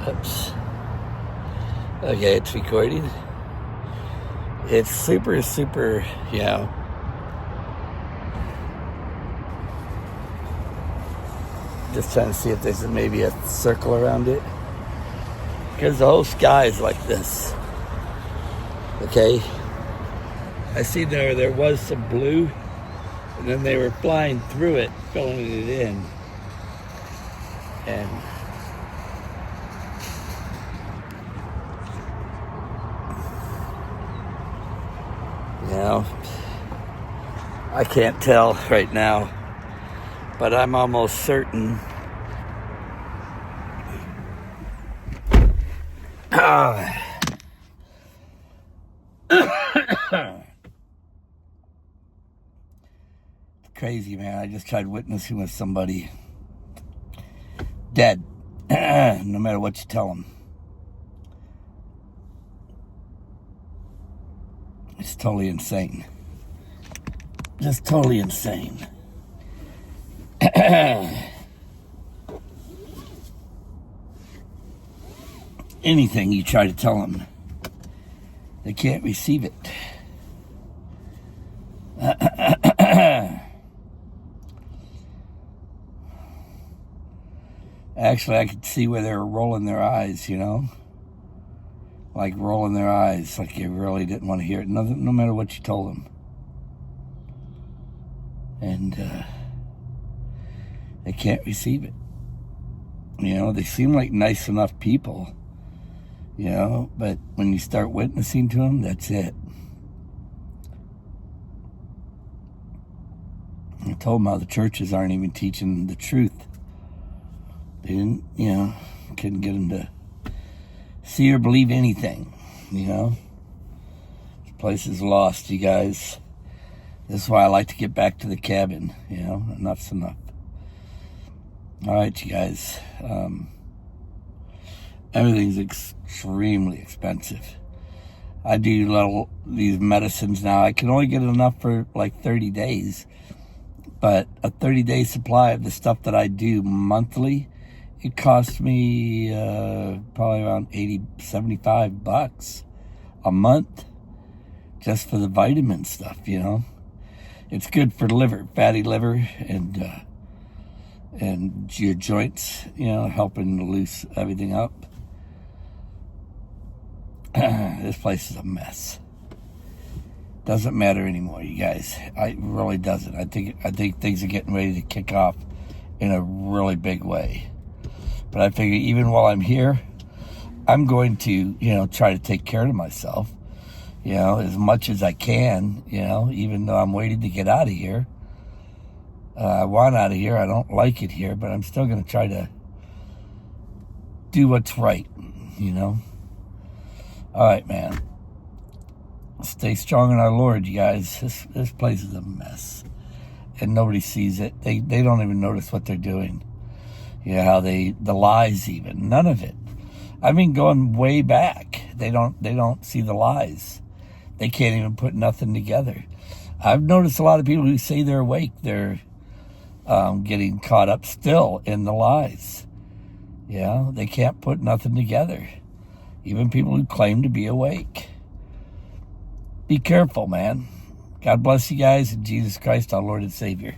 Oops. Okay, it's recording. It's super, just trying to see if there's maybe a circle around it. Because the whole sky is like this. Okay? I see there was some blue, and then they were flying through it, filling it in. And I can't tell right now, but I'm almost certain. Crazy, man. I just tried witnessing with somebody dead, no matter what you tell them. It's totally insane. Just totally insane. Anything you try to tell them, they can't receive it. Actually, I could see where they were rolling their eyes, like rolling their eyes, like you really didn't want to hear it, no matter what you told them. And they can't receive it. They seem like nice enough people, but when you start witnessing to them, that's it. I told them how the churches aren't even teaching the truth. They didn't, couldn't get them to see or believe anything, This place is lost, you guys. This is why I like to get back to the cabin, enough's enough. All right, you guys. Everything's extremely expensive. I do these medicines now. I can only get enough for like 30 days. But a 30-day supply of the stuff that I do monthly, it costs me probably around $75 a month just for the vitamin stuff, It's good for liver, fatty liver, and your joints, helping to loose everything up. This place is a mess. Doesn't matter anymore, you guys. It really doesn't. I think things are getting ready to kick off in a really big way. But I figure even while I'm here, I'm going to, try to take care of myself, as much as I can, even though I'm waiting to get out of here. I want out of here. I don't like it here, but I'm still going to try to do what's right, All right, man. Stay strong in our Lord, you guys. This place is a mess. And nobody sees it. They don't even notice what they're doing. How the lies even. None of it. I mean, going way back. They don't see the lies. They can't even put nothing together. I've noticed a lot of people who say they're awake, they're getting caught up still in the lies. They can't put nothing together. Even people who claim to be awake. Be careful, man. God bless you guys in Jesus Christ, our Lord and Savior.